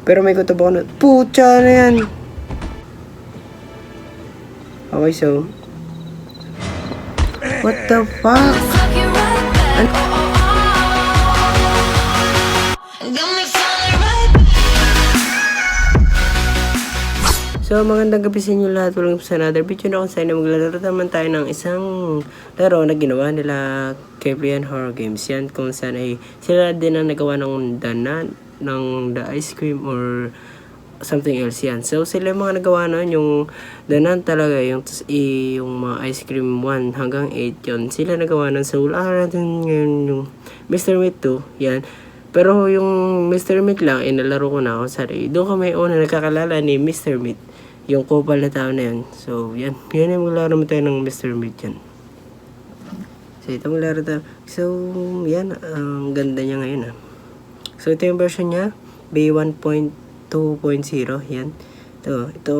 Pero may kutob ako na, putya na yan. Okay, so. What the fuck? So, magandang gabi sa inyo lahat. Welcome sa another video na kung saan na maglalaro naman tayo ng isang laro na ginawa nila Kevlian Horror Games. Yan kung saan ay sila din ang nagawa ng The Ice Cream or something else yan. So, sila yung mga nagawa nun, yung danan talaga, yung mga ice cream 1 hanggang 8 yun. Sila nagawa nun. So, wala natin ngayon yung Mr. Meat 2. Yan. Pero yung Mr. Meat lang, inalaro ko na ako. Sorry. Doon kami una nagkakalala ni Mr. Meat. Yung couple na tao na yan. So, yan. Yan yung maglaro mo tayo ng Mr. Meat yan. So, ito maglaro tayo. So, yan. Ang ganda niya ngayon ah. So, ito yung version niya. B1.2.0. Yan. Ito,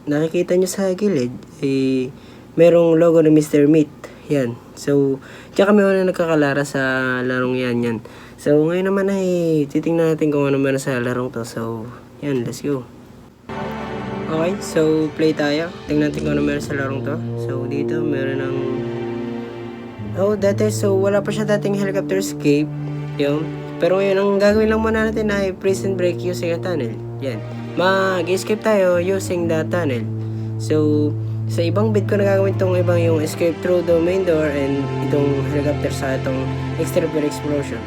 nakikita nyo sa gilid. Eh, merong logo ng Mr. Meat. Yan. So, tsaka kami una nagkakalara sa larong yan. So, ngayon naman ay titingnan natin kung ano meron sa larong to. So, yan. Let's go. Okay, so play tayo. Tingnan natin kung ano meron sa larong to. So, dito meron ng... Oh, so wala pa siya dating helicopter escape. Yung. Pero ngayon, ang gagawin lang muna natin ay prison break using a tunnel. Yan. Mag-escape tayo using the tunnel. So, sa ibang bit ko na gagawin itong ibang yung escape through the main door and itong helicopter sa itong exterior explosion.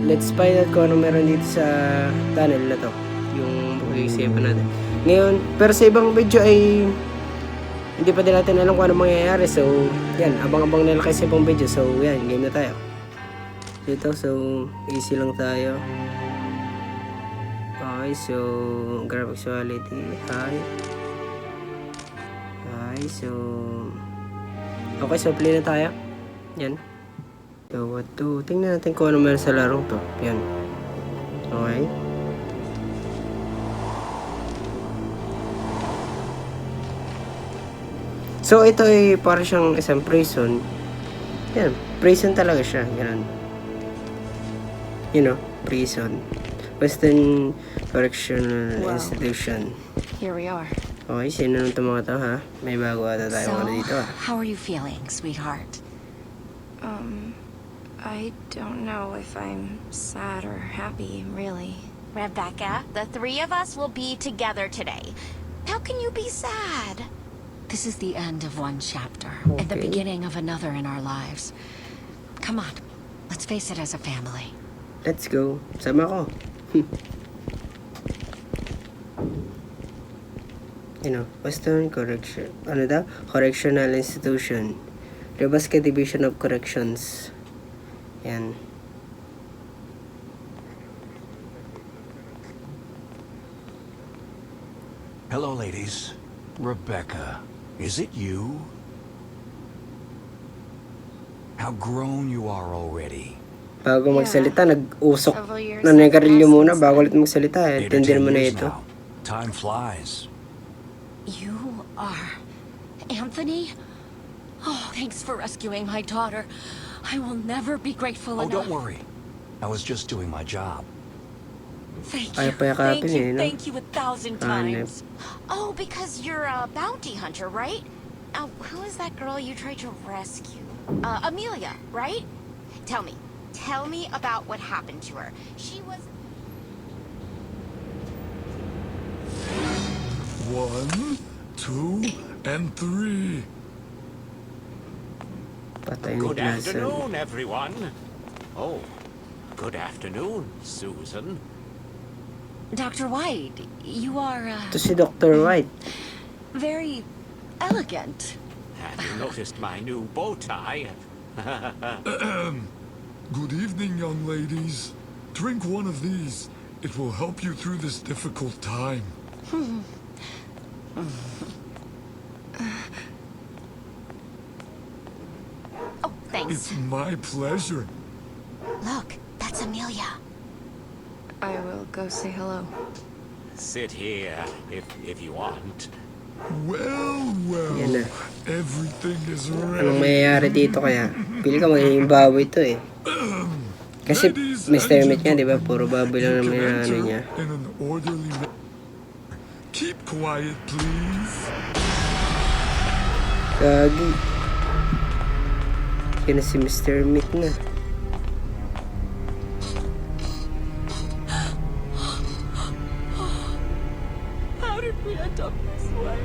Let's find out kung ano meron dito sa tunnel na to. Yung pag-isipan natin. Ngayon, pero sa ibang video ay hindi pa din natin alam kung ano mangyayari. So, yan. Abang-abang nila kayo sa ibang video. So, yan. Game na tayo. Dito, so, easy lang tayo. Okay, so, graphics quality, high. Okay, so, okay, so, play na tayo. Yan. So, what to? Tingnan natin kung ano meron sa larong to. Yan. Okay. So, ito ay para siyang isang prison. Yan. Prison talaga siya. Ganun. You know, prison. Western Correctional Institution. Here we are. Okay, sino nung mga to, ha? May bago ata tayo dito, ha? How are you feeling, sweetheart? I don't know if I'm sad or happy, really. Rebecca, the three of us will be together today. How can you be sad? This is the end of one chapter and the beginning of another in our lives. Come on, let's face it as a family. Let's go. Sama ko. You know, Western Correction. Ano daw? Correctional Institution. Nebraska Division of Corrections. Yan. Hello, ladies. Rebecca, is it you? How grown you are already. Bago magsalita, nag-usok na nagarilyo muna bago ulit magsalita. Tindihan mo na ito. Time flies. You are Anthony? Oh, thanks for rescuing my daughter. I will never be grateful enough. Oh, don't worry. I was just doing my job. Thank Ay, you. payakapin eh, no? Thank you 1,000 times. Oh, because you're a bounty hunter, right? Who is that girl you tried to rescue? Amelia, right? Tell me about what happened to her. She was... 1, 2, and 3. Patay ni Good Classen. afternoon, everyone. Oh, good afternoon, Susan. Dr. White, you are Ito si Dr. White. very elegant. Have you noticed my new bow tie? Good evening, young ladies. Drink one of these. It will help you through this difficult time. Oh, thanks. It's my pleasure. Look, that's Amelia. I will go say hello. Sit here, if you want. Well, Yan na. everything is Anong ready. mayayari dito kaya? Pili ka magiging baboy ito eh. Kasi Ladies Mr. Emmett nga, di ba? Puro baboy lang naman yung ano niya. In an orderly Keep quiet, please. Gagi. Yan na si Mr. Emmett na. How did we end up this way?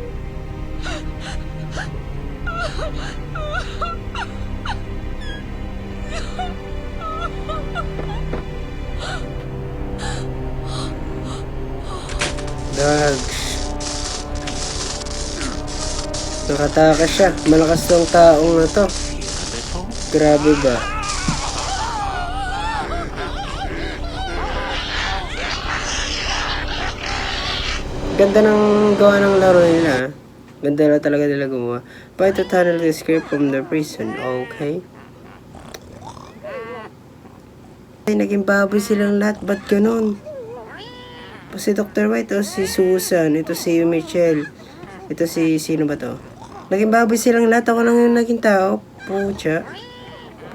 Dogs. Nakatakas siya. Malakas tong taong na to. Grabe ba? Ganda ng gawa ng laro nila. Ganda na talaga nila gumawa. Fight to tunnel the escape from the prison. Okay. Ay, naging baboy silang lahat. Ba't ganun? Si Dr. White, o si Susan, ito si Michelle, ito si, sino ba to? Naging baboy silang lahat, ako lang yung naging tao. Pucha.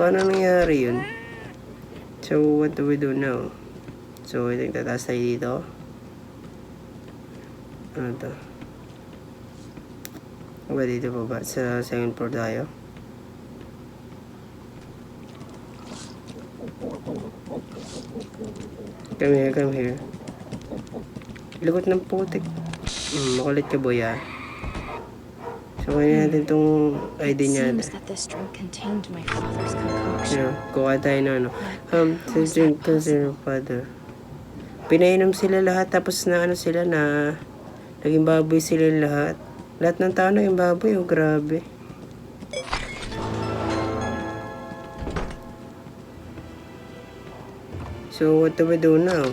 Paano nangyari yun? So, what do we do now? So, I think tataas tayo dito. Ano to? O ba dito pa ba? Sa second floor tayo? Come here, come here. Lagot ng putik. Makulit ka, boy, ah. So, kaya natin itong ID niya. Seems that this drink contained my father's concoction. Kuha tayo na ano. Sa drink to your father. Pinainom sila lahat, tapos na ano sila na naging baboy sila lahat. Lahat ng tao naging baboy, oh, grabe. So, what do we do now?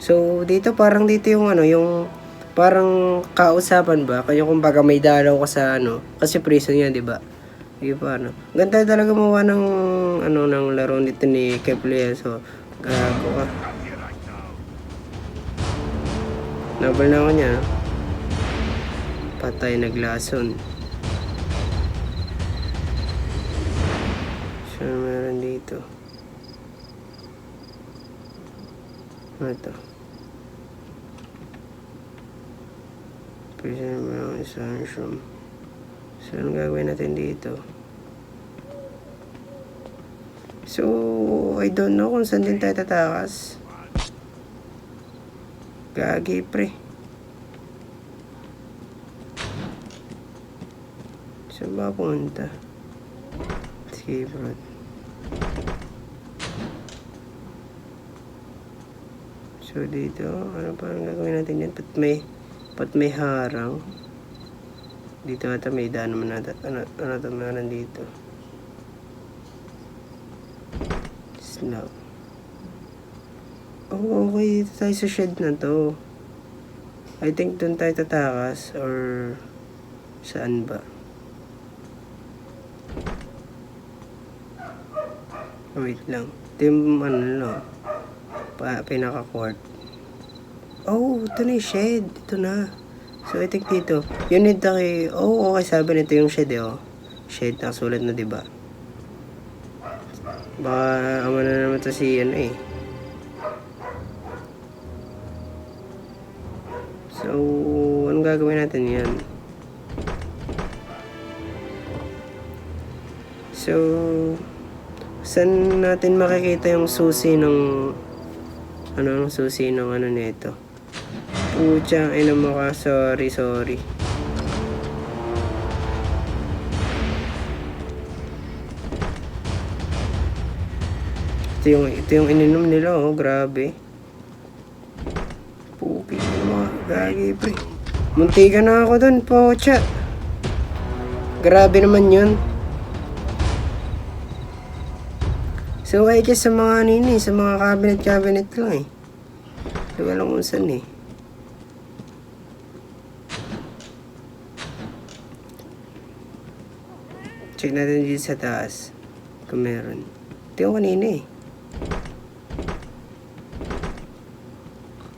So, dito parang dito yung ano, yung parang kausapan ba? Kaya kumbaga may dalaw ka sa ano, kasi prison yan, 'di ba? Di ba ano? Ganda talaga mawa ng ano ng laro nito ni Kepler. So, gago ka. Nabal na ako niya. Patay naglason. So, meron dito. Ano ito? Prison Brown Essential. So, anong gagawin natin dito? So, I don't know kung saan din tayo tatakas. Gagi, pre. Saan ba punta? Escape road. So, dito, ano pa ang gagawin natin yan? Pat may harang. Dito ata may daan naman natin. Ano ito meron dito? Slab. Oh, okay. Dito tayo sa shed na to. I think doon tayo tatakas or saan ba? Wait lang. Ito yung ano lang. Pinaka-court. Oh, ito na yung shed. Ito na. So, I think dito. Yun need kay... Oh, okay. Sabi nito yung shed eh. Oh. Shed. Nakasulat na, diba? Baka ama na naman ito si ano eh. So, anong gagawin natin yan? So, saan natin makikita yung susi ng... Ano, susi ng ano nito? Pucha, ina mo ka. Sorry. Ito yung ininom nila, oh. Grabe. Puki, mga gagi, pre. Muntika na ako dun, pucha. Grabe naman yun. So, I guess sa mga nini, sa mga cabinet lang eh. Hindi ko alam kung saan eh. Check natin dito sa taas. Kung meron. Ito yung kanina eh.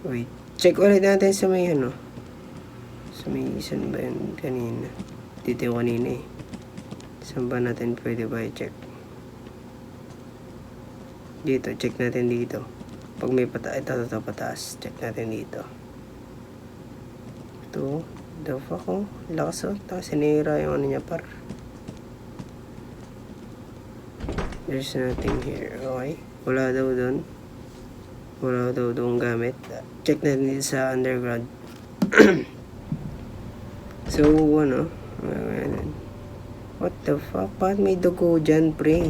Wait. Check ulit natin sa may ano. Sa may isan ba yun kanina. Dito yung kanina eh. Saan ba natin pwede ba i-check? Dito, check natin dito. Pag may ito, pataas. Check natin dito. Ito. The fuck, oh. Lakas, oh. Sinira yung ano niya, par. There's nothing here. Okay. Wala daw doon. Wala daw doon gamit. Check natin dito sa underground. So, ano? What the fuck? Bakit may dugo dyan, pre?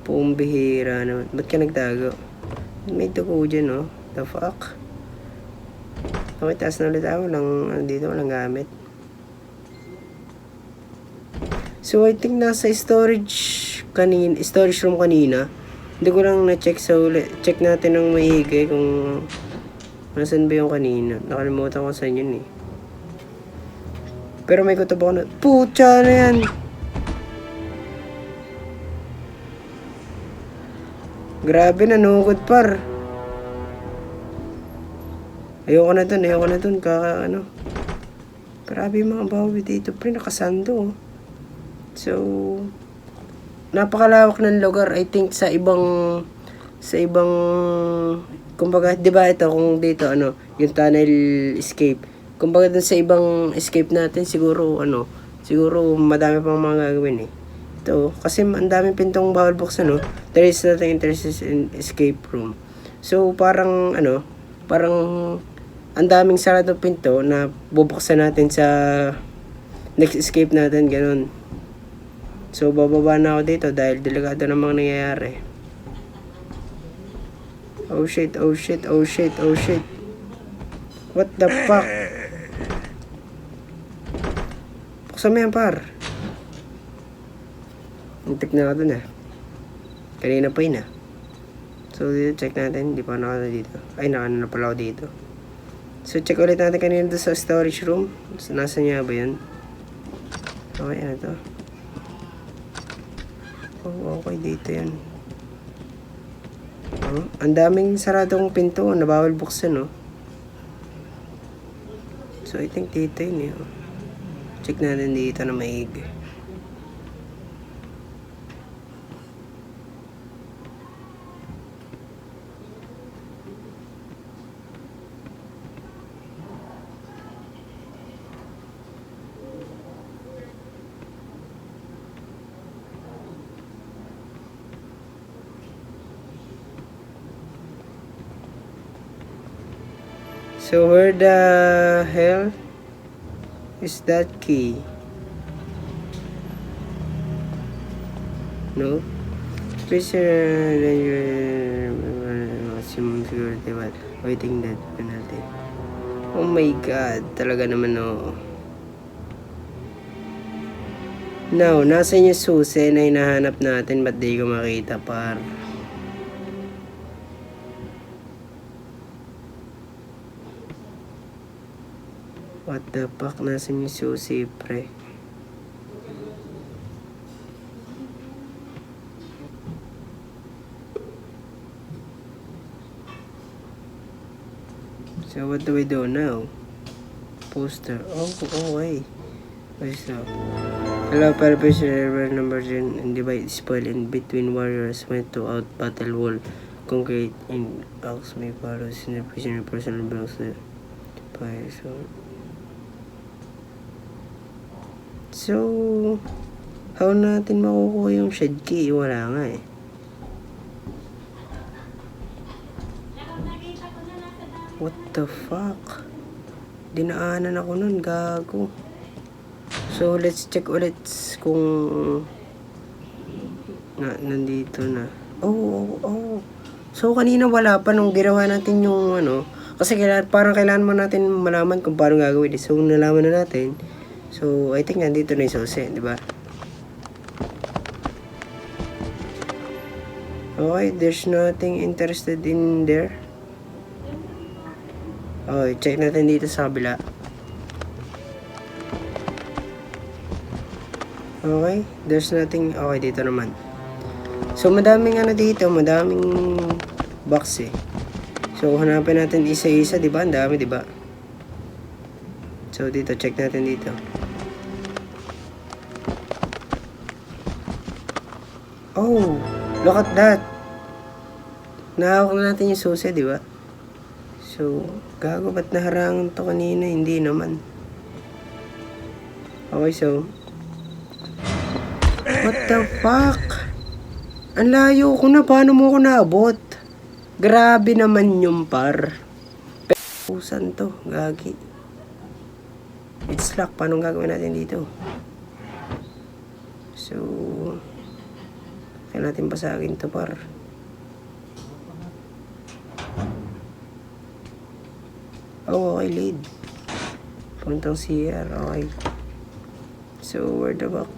Pumbihira naman. Ba't ka nagtago? May dugo dyan, oh. The fuck? Okay, taas na ulit ako. Dito, walang gamit. So, I think nasa storage room kanina. Hindi ko lang na-check sa ulit. Check natin ng maigi kung nasan ba yung kanina. Nakalimutan ko saan yun, eh. Pero may kutob ako na, putya na yan! Grabe, nanukod par. Ayoko na dun, Grabe yung mga bawi dito, pre, nakasando. So, napakalawak ng lugar. I think sa ibang, kumbaga, di ba ito, kung dito, yung tunnel escape. Kumbaga dun sa ibang escape natin, siguro madami pang mga gagawin, eh. Ito, kasi ang daming pintong bawal buksan, no? There is nothing interested in escape room. So, parang ang daming saradong pinto na bubuksan natin sa next escape natin, ganun. So, bababa na ako dito dahil delikado ng mga nangyayari. Oh shit. What the fuck? Buksan mo yan, par. Antik na ako dun, kanina pa yun, So, dito check natin. Hindi pa na dito. Ay, nakano na pala ako dito. So, check ulit natin kanina doon sa storage room. So, nasa niya ba yun? Okay, ano to? Oh, okay, dito yan. Oh, ang daming saradong pinto na bawal buksan, no? So, I think dito yun, eh. Check natin dito na maigi. So, where the hell is that key? No? Prisoner, then maximum security but waiting that penalty. Oh my god, talaga naman, no. Now, nasa yung susi na hinahanap natin, ba't di ko makita, par? What the fuck, nasa yung susi, pre? So what do we do now? Poster. Oh, okay. What's up? Hello, prisoner number 10 and divide spoil in between warriors went to out battle wall. Concrete in ox may follows in the prisoner personal belongs to fire. So, how natin makukuha yung shed key? Wala nga, eh. What the fuck? Dinaanan ako nun, gago. So, let's check ulit kung nandito na. Oh. So, kanina wala pa nung ginawa natin yung kasi parang kailangan mo natin malaman kung paano gagawin. So, nalaman na natin. So, I think nandito na yung susi, di ba? Okay, there's nothing interested in there. Okay, check natin dito sa kabila. Okay, there's nothing. Okay, dito naman. So, madaming dito, madaming box, eh. So, hanapin natin isa-isa, di ba? Ang dami, di ba? So, dito, check natin dito. Oh, look at that. Nahawak na natin yung susi, di ba? So, gago, ba't naharangan to kanina? Hindi naman. Okay, so. What the fuck? Ang layo ko na. Paano mo ko naabot? Grabe naman yung par. Pusan to. Gagi. It's lock. Paano gagawin natin dito? So, kaya natin pasagin to par. Oh, okay, lead. Puntang CR, okay. So, where the back?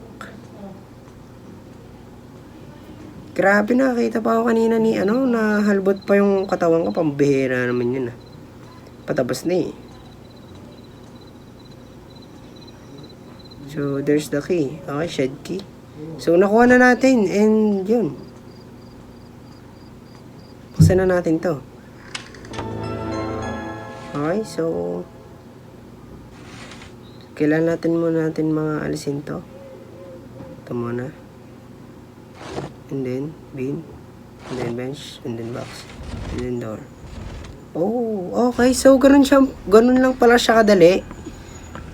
Grabe, nakakita pa ako kanina ni, nahalbot pa yung katawan ko. Pambihira naman yun, Patabas na, So, there's the key. Okay, shed key. So, nakuha na natin. And, yun. Buksan na natin to. Okay, so kailangan natin mga alisin to. Ito muna. And then bin. And then bench. And then box. And then door. Oh, okay. So ganun lang pala siya kadali.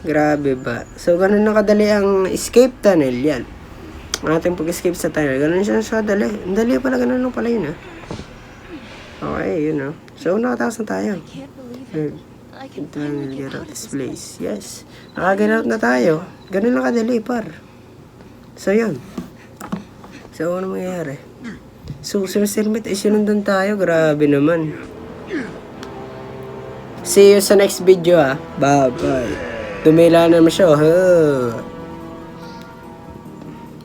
Grabe ba? So ganun lang kadali ang escape tunnel. Yan. Ang ating pag-escape sa tunnel. Ganun siya kadali. Ang dali pala. Ganun lang pala yun, Okay, yun, So nakatakas na tayo. I can finally Get get out out of this this place. Yes. Nakaget out na tayo. Ganun lang kadali, par. So, yun. So, ano mangyayari? So, Mr. Meat, ay sinundan tayo. Grabe naman. See you sa next video, Bye-bye. Tumila naman siya,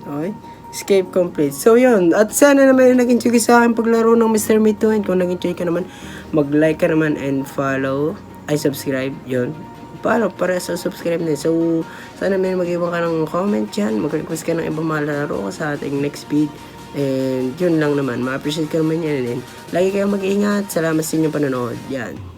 Okay. Escape complete. So, yun. At sana naman yung nag-enjoy sa akin paglaro ng Mr. Meat 2. And kung nag-enjoy ka naman, mag-like ka naman and follow. Ay, subscribe. Yun. Paano? Para sa subscribe din. So, sana may mag-iwan ka ng comment dyan. Mag-request ka ng ibang malaro ko sa ating next feed. And yun lang naman. Ma-appreciate ka naman yan din. Lagi kayong mag-iingat. Salamat sa inyong panonood. Yan.